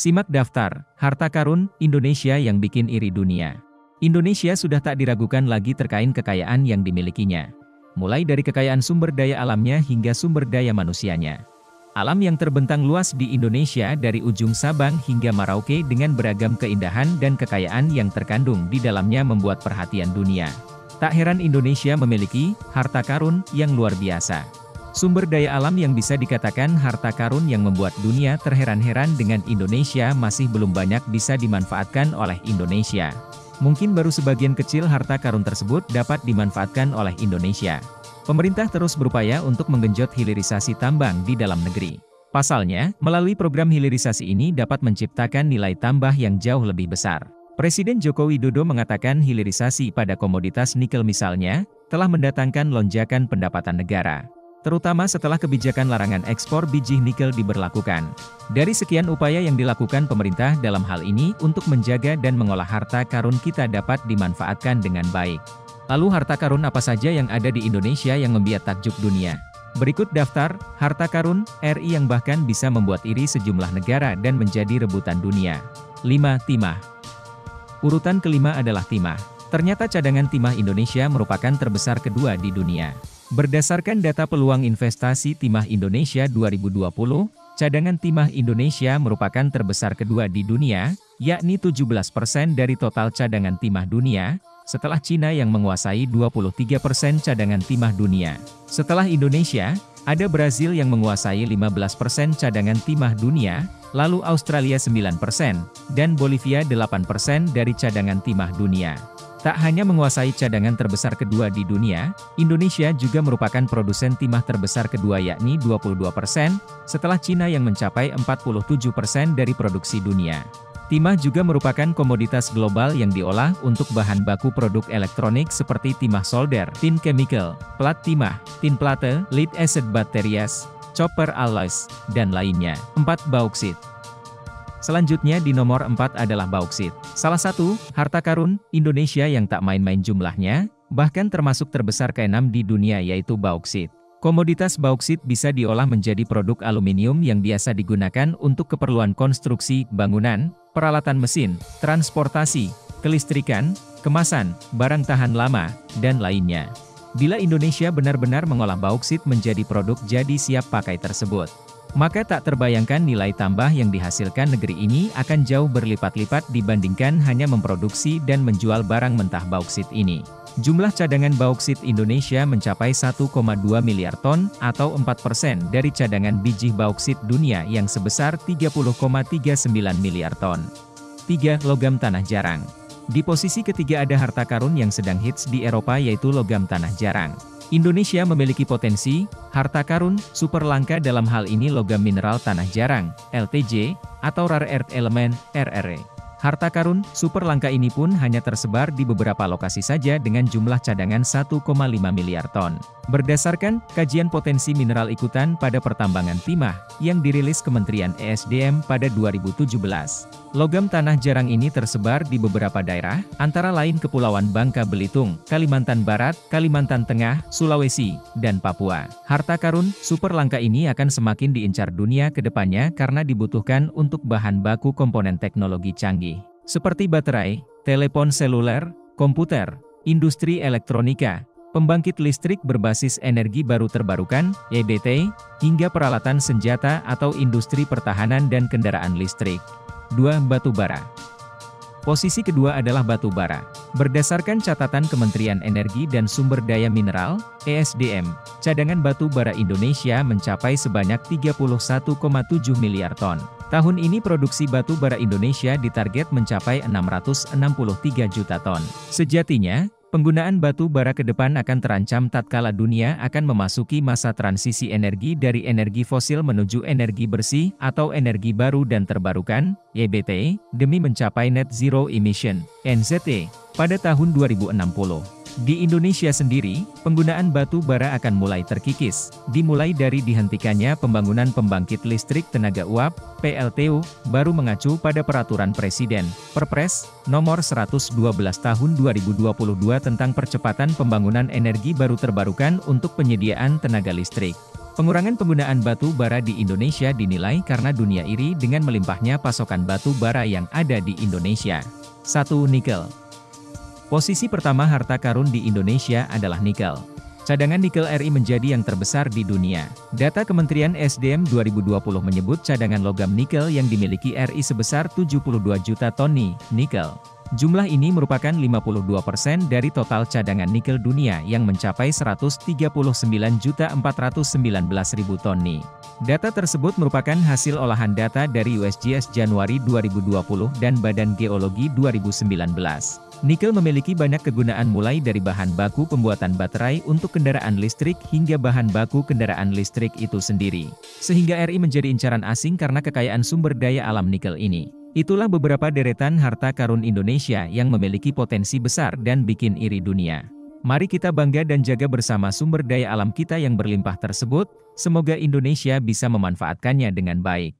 Simak daftar harta karun Indonesia yang bikin iri dunia. Indonesia sudah tak diragukan lagi terkait kekayaan yang dimilikinya. Mulai dari kekayaan sumber daya alamnya hingga sumber daya manusianya. Alam yang terbentang luas di Indonesia dari ujung Sabang hingga Merauke dengan beragam keindahan dan kekayaan yang terkandung di dalamnya membuat perhatian dunia. Tak heran Indonesia memiliki harta karun yang luar biasa. Sumber daya alam yang bisa dikatakan harta karun yang membuat dunia terheran-heran dengan Indonesia masih belum banyak bisa dimanfaatkan oleh Indonesia. Mungkin baru sebagian kecil harta karun tersebut dapat dimanfaatkan oleh Indonesia. Pemerintah terus berupaya untuk menggenjot hilirisasi tambang di dalam negeri. Pasalnya, melalui program hilirisasi ini dapat menciptakan nilai tambah yang jauh lebih besar. Presiden Joko Widodo mengatakan hilirisasi pada komoditas nikel misalnya, telah mendatangkan lonjakan pendapatan negara. Terutama setelah kebijakan larangan ekspor biji nikel diberlakukan. Dari sekian upaya yang dilakukan pemerintah dalam hal ini untuk menjaga dan mengolah harta karun kita dapat dimanfaatkan dengan baik. Lalu harta karun apa saja yang ada di Indonesia yang membiak takjub dunia? Berikut daftar harta karun RI yang bahkan bisa membuat iri sejumlah negara dan menjadi rebutan dunia. 5. Timah. Urutan kelima adalah timah. Ternyata cadangan timah Indonesia merupakan terbesar kedua di dunia. Berdasarkan data peluang investasi timah Indonesia 2020, cadangan timah Indonesia merupakan terbesar kedua di dunia, yakni 17% dari total cadangan timah dunia, setelah Cina yang menguasai 23% cadangan timah dunia. Setelah Indonesia, ada Brazil yang menguasai 15% cadangan timah dunia, lalu Australia 9%, dan Bolivia 8% dari cadangan timah dunia. Tak hanya menguasai cadangan terbesar kedua di dunia, Indonesia juga merupakan produsen timah terbesar kedua yakni 22%, setelah Cina yang mencapai 47% dari produksi dunia. Timah juga merupakan komoditas global yang diolah untuk bahan baku produk elektronik seperti timah solder, tin chemical, plat timah, tin plate, lead acid batteries, copper alloys, dan lainnya. 4. Bauksit. Selanjutnya di nomor 4 adalah bauksit. Salah satu, harta karun, Indonesia yang tak main-main jumlahnya, bahkan termasuk terbesar ke-6 di dunia yaitu bauksit. Komoditas bauksit bisa diolah menjadi produk aluminium yang biasa digunakan untuk keperluan konstruksi, bangunan, peralatan mesin, transportasi, kelistrikan, kemasan, barang tahan lama, dan lainnya. Bila Indonesia benar-benar mengolah bauksit menjadi produk jadi siap pakai tersebut, maka tak terbayangkan nilai tambah yang dihasilkan negeri ini akan jauh berlipat-lipat dibandingkan hanya memproduksi dan menjual barang mentah bauksit ini. Jumlah cadangan bauksit Indonesia mencapai 1,2 miliar ton atau 4% dari cadangan biji bauksit dunia yang sebesar 30,39 miliar ton. 3. Logam tanah jarang. Di posisi ketiga ada harta karun yang sedang hits di Eropa yaitu logam tanah jarang. Indonesia memiliki potensi, harta karun, super langka dalam hal ini logam mineral tanah jarang, LTJ, atau Rare Earth Element, RRE. Harta karun, super langka ini pun hanya tersebar di beberapa lokasi saja dengan jumlah cadangan 1,5 miliar ton. Berdasarkan kajian potensi mineral ikutan pada pertambangan timah, yang dirilis Kementerian ESDM pada 2017. Logam tanah jarang ini tersebar di beberapa daerah, antara lain Kepulauan Bangka Belitung, Kalimantan Barat, Kalimantan Tengah, Sulawesi, dan Papua. Harta karun, super langka ini akan semakin diincar dunia ke depannya karena dibutuhkan untuk bahan baku komponen teknologi canggih, seperti baterai, telepon seluler, komputer, industri elektronika, pembangkit listrik berbasis energi baru terbarukan, EBT, hingga peralatan senjata atau industri pertahanan dan kendaraan listrik. 2. Batu bara. Posisi kedua adalah batu bara. Berdasarkan catatan Kementerian Energi dan Sumber Daya Mineral, ESDM, cadangan batu bara Indonesia mencapai sebanyak 31,7 miliar ton. Tahun ini produksi batu bara Indonesia ditarget mencapai 663 juta ton. Sejatinya, penggunaan batu bara ke depan akan terancam tatkala dunia akan memasuki masa transisi energi dari energi fosil menuju energi bersih atau energi baru dan terbarukan, (EBT), demi mencapai net zero emission, (NZE), pada tahun 2060. Di Indonesia sendiri, penggunaan batu bara akan mulai terkikis, dimulai dari dihentikannya pembangunan pembangkit listrik tenaga uap, PLTU, baru mengacu pada Peraturan Presiden, Perpres, Nomor 112 Tahun 2022 tentang percepatan pembangunan energi baru terbarukan untuk penyediaan tenaga listrik. Pengurangan penggunaan batu bara di Indonesia dinilai karena dunia iri dengan melimpahnya pasokan batu bara yang ada di Indonesia. 1. Nikel. Posisi pertama harta karun di Indonesia adalah nikel. Cadangan nikel RI menjadi yang terbesar di dunia. Data Kementerian SDM 2020 menyebut cadangan logam nikel yang dimiliki RI sebesar 72 juta ton nikel. Jumlah ini merupakan 52% dari total cadangan nikel dunia yang mencapai 139.419.000 ton. Data tersebut merupakan hasil olahan data dari USGS Januari 2020 dan Badan Geologi 2019. Nikel memiliki banyak kegunaan mulai dari bahan baku pembuatan baterai untuk kendaraan listrik hingga bahan baku kendaraan listrik itu sendiri. Sehingga RI menjadi incaran asing karena kekayaan sumber daya alam nikel ini. Itulah beberapa deretan harta karun Indonesia yang memiliki potensi besar dan bikin iri dunia. Mari kita bangga dan jaga bersama sumber daya alam kita yang berlimpah tersebut, semoga Indonesia bisa memanfaatkannya dengan baik.